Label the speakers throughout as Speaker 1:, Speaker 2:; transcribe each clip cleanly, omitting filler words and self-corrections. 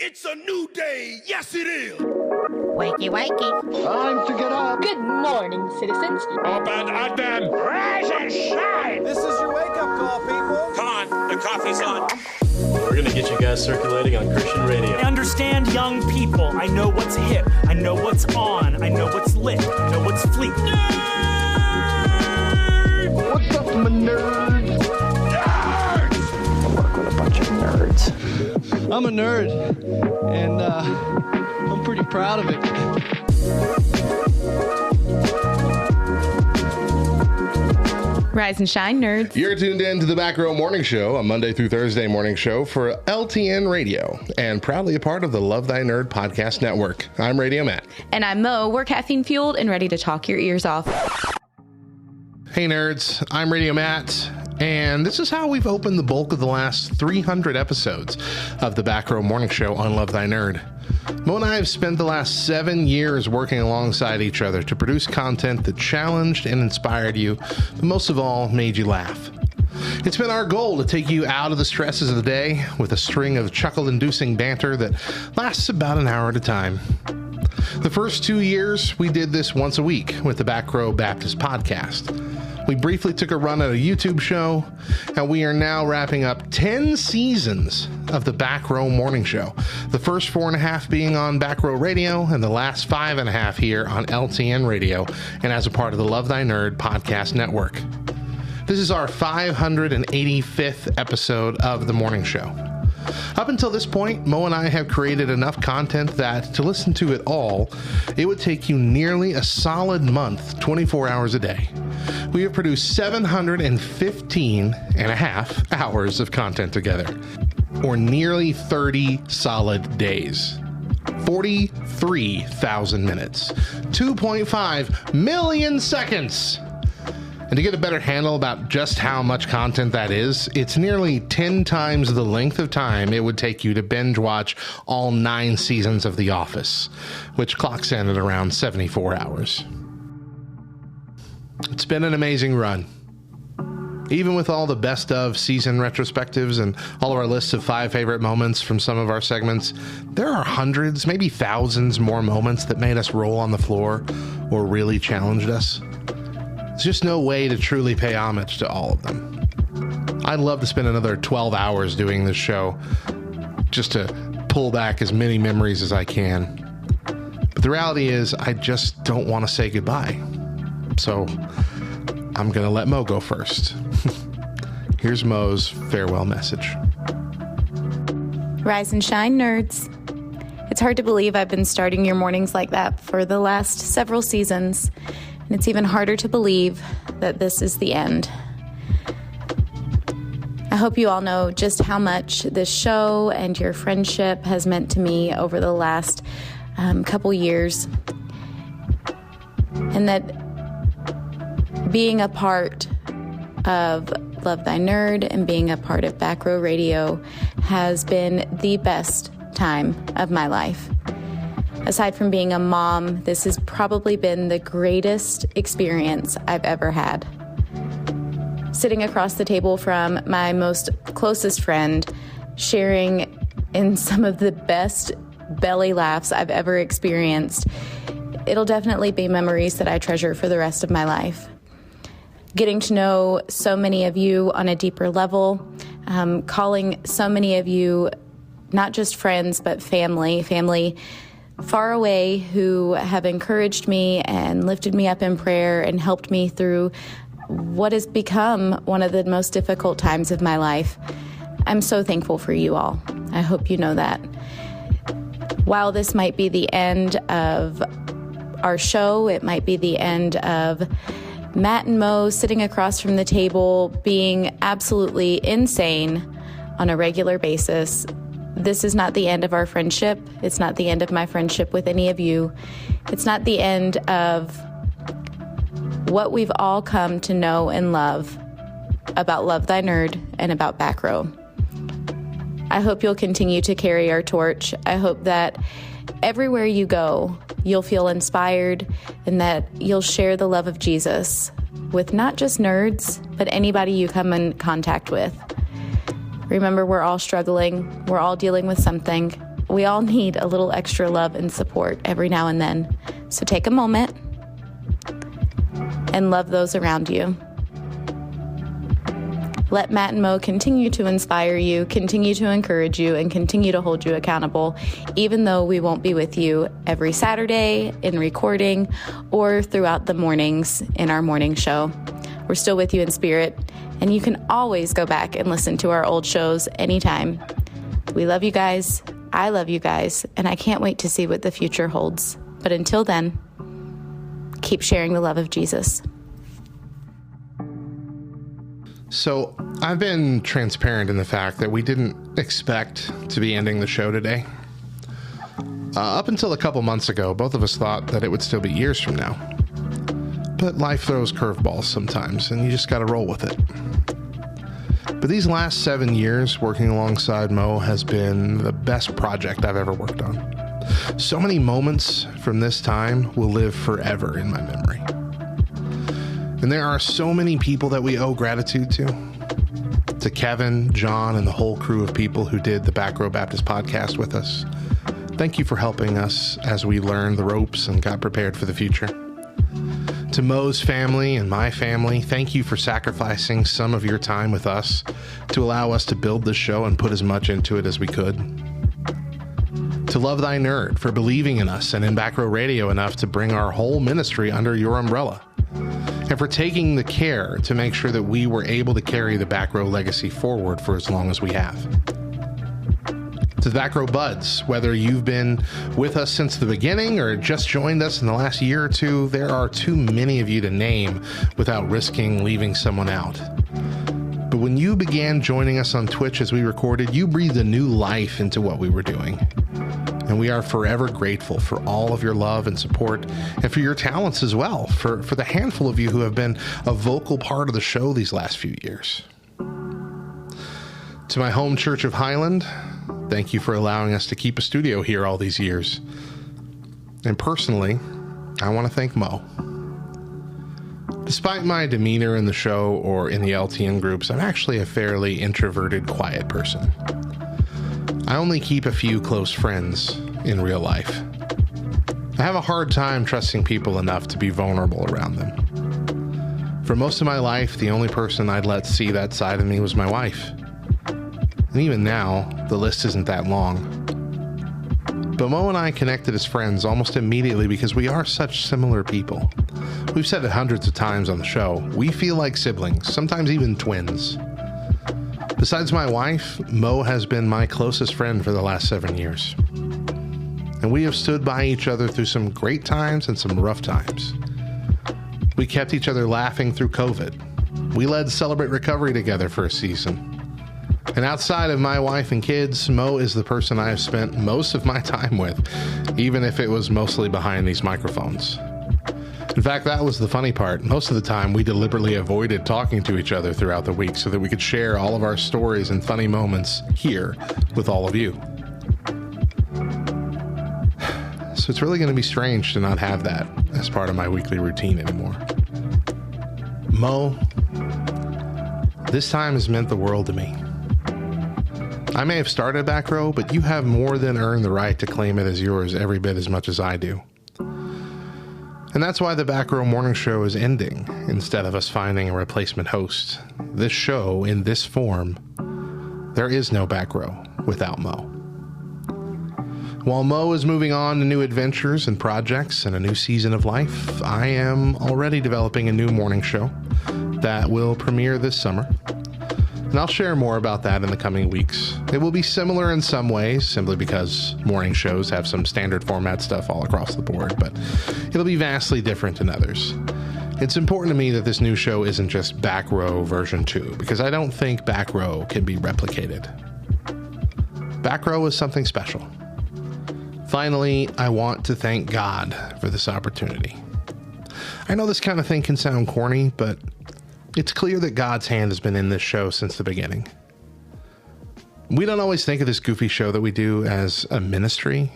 Speaker 1: It's a new day. Yes, it is.
Speaker 2: Wakey, wakey.
Speaker 3: Time to get up.
Speaker 4: Good morning, citizens.
Speaker 1: Open, Adam.
Speaker 5: Rise and shine.
Speaker 6: This is your wake-up call, people.
Speaker 1: Come on, the coffee's on.
Speaker 7: We're going to get you guys circulating on Christian radio.
Speaker 8: I understand young people. I know what's hip. I know what's on. I know what's lit. I know what's fleet.
Speaker 3: What's up, my nerds?
Speaker 5: I work with a bunch of nerds.
Speaker 9: I'm a nerd, and I'm pretty proud of it.
Speaker 10: Rise and shine, nerds.
Speaker 11: You're tuned in to the Back Row Morning Show, a Monday through Thursday morning show for LTN Radio, and proudly a part of the Love Thy Nerd podcast network. I'm Radio Matt.
Speaker 10: And I'm Mo. We're caffeine fueled and ready to talk your ears off.
Speaker 11: Hey nerds, I'm Radio Matt, and this is how we've opened the bulk of the last 300 episodes of the Back Row Morning Show on Love Thy Nerd. Mo and I have spent the last 7 years working alongside each other to produce content that challenged and inspired you, but most of all, made you laugh. It's been our goal to take you out of the stresses of the day with a string of chuckle-inducing banter that lasts about an hour at a time. The first 2 years, we did this once a week with the Back Row Baptist podcast. We briefly took a run at a YouTube show, and we are now wrapping up 10 seasons of the Back Row Morning Show. The first 4.5 being on Back Row Radio, and the last 5.5 here on LTN Radio, and as a part of the Love Thy Nerd podcast network. This is our 585th episode of the morning show. Up until this point, Mo and I have created enough content that, to listen to it all, it would take you nearly a solid month, 24 hours a day. We have produced 715 and a half hours of content together, or nearly 30 solid days. 43,000 minutes, 2.5 million seconds. And to get a better handle about just how much content that is, it's nearly 10 times the length of time it would take you to binge watch all 9 seasons of The Office, which clocks in at around 74 hours. It's been an amazing run. Even with all the best of season retrospectives and all of our lists of 5 favorite moments from some of our segments, there are hundreds, maybe thousands more moments that made us roll on the floor or really challenged us. There's just no way to truly pay homage to all of them. I'd love to spend another 12 hours doing this show just to pull back as many memories as I can. But the reality is, I just don't want to say goodbye. So I'm going to let Mo go first. Here's Mo's farewell message.
Speaker 10: Rise and shine, nerds. It's hard to believe I've been starting your mornings like that for the last several seasons. And it's even harder to believe that this is the end. I hope you all know just how much this show and your friendship has meant to me over the last couple years. And that being a part of Love Thy Nerd and being a part of Back Row Radio has been the best time of my life. Aside from being a mom, this has probably been the greatest experience I've ever had. Sitting across the table from my most closest friend, sharing in some of the best belly laughs I've ever experienced, it'll definitely be memories that I treasure for the rest of my life. Getting to know so many of you on a deeper level, calling so many of you not just friends, but family far away who have encouraged me and lifted me up in prayer and helped me through what has become one of the most difficult times of my life. I'm so thankful for you all. I hope you know that. While this might be the end of our show, it might be the end of Matt and Mo sitting across from the table being absolutely insane on a regular basis. This is not the end of our friendship. It's not the end of my friendship with any of you. It's not the end of what we've all come to know and love about Love Thy Nerd and about Back Row. I hope you'll continue to carry our torch. I hope that everywhere you go, you'll feel inspired and that you'll share the love of Jesus with not just nerds, but anybody you come in contact with. Remember, we're all struggling. We're all dealing with something. we all need a little extra love and support every now and then. So take a moment and love those around you. Let Matt and Mo continue to inspire you, continue to encourage you, and continue to hold you accountable, even though we won't be with you every Saturday in recording or throughout the mornings in our morning show. We're still with you in spirit, and you can always go back and listen to our old shows anytime. We love you guys. I love you guys, and I can't wait to see what the future holds. But until then, keep sharing the love of Jesus.
Speaker 11: So I've been transparent in the fact that we didn't expect to be ending the show today. Up until a couple months ago, both of us thought that it would still be years from now. But life throws curveballs sometimes, and you just got to roll with it. But these last 7 years working alongside Mo has been the best project I've ever worked on. So many moments from this time will live forever in my memory. And there are so many people that we owe gratitude to Kevin, John, and the whole crew of people who did the Back Row Baptist podcast with us. Thank you for helping us as we learned the ropes and got prepared for the future. To Mo's family and my family, thank you for sacrificing some of your time with us to allow us to build this show and put as much into it as we could. To Love Thy Nerd for believing in us and in Back Row Radio enough to bring our whole ministry under your umbrella. And for taking the care to make sure that we were able to carry the Back Row legacy forward for as long as we have. To the Back Row Buds, whether you've been with us since the beginning or just joined us in the last year or two, there are too many of you to name without risking leaving someone out. But when you began joining us on Twitch as we recorded, you breathed a new life into what we were doing. And we are forever grateful for all of your love and support and for your talents as well, for the handful of you who have been a vocal part of the show these last few years. To my home church of Highland, thank you for allowing us to keep a studio here all these years. And personally, I want to thank Mo. Despite my demeanor in the show or in the LTN groups, I'm actually a fairly introverted, quiet person. I only keep a few close friends in real life. I have a hard time trusting people enough to be vulnerable around them. For most of my life, the only person I'd let see that side of me was my wife. And even now, the list isn't that long. But Mo and I connected as friends almost immediately because we are such similar people. We've said it hundreds of times on the show. We feel like siblings, sometimes even twins. Besides my wife, Mo has been my closest friend for the last 7 years. And we have stood by each other through some great times and some rough times. We kept each other laughing through COVID. We led Celebrate Recovery together for a season. And outside of my wife and kids, Mo is the person I have spent most of my time with, even if it was mostly behind these microphones. In fact, that was the funny part. Most of the time, we deliberately avoided talking to each other throughout the week so that we could share all of our stories and funny moments here with all of you. So it's really going to be strange to not have that as part of my weekly routine anymore. Mo, this time has meant the world to me. I may have started Back Row, but you have more than earned the right to claim it as yours every bit as much as I do. And that's why the Back Row Morning Show is ending instead of us finding a replacement host. This show, in this form, there is no Back Row without Mo. While Mo is moving on to new adventures and projects and a new season of life, I am already developing a new morning show that will premiere this summer. And I'll share more about that in the coming weeks. It will be similar in some ways, simply because morning shows have some standard format stuff all across the board, but it'll be vastly different in others. It's important to me that this new show isn't just Back Row version 2, because I don't think Back Row can be replicated. Back Row is something special. Finally, I want to thank God for this opportunity. I know this kind of thing can sound corny, but it's clear that God's hand has been in this show since the beginning. We don't always think of this goofy show that we do as a ministry,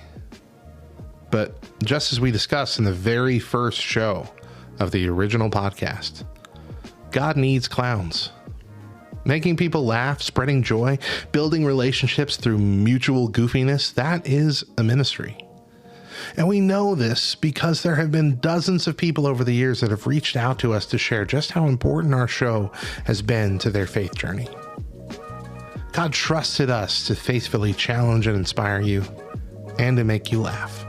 Speaker 11: but just as we discussed in the very first show of the original podcast, God needs clowns. Making people laugh, spreading joy, building relationships through mutual goofiness, that is a ministry. And we know this because there have been dozens of people over the years that have reached out to us to share just how important our show has been to their faith journey. God trusted us to faithfully challenge and inspire you and to make you laugh.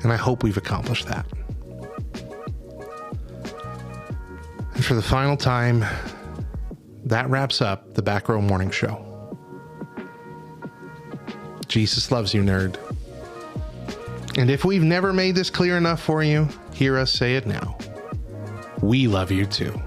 Speaker 11: And I hope we've accomplished that. And for the final time, that wraps up the Back Row Morning Show. Jesus loves you, nerd. And if we've never made this clear enough for you, hear us say it now. We love you too.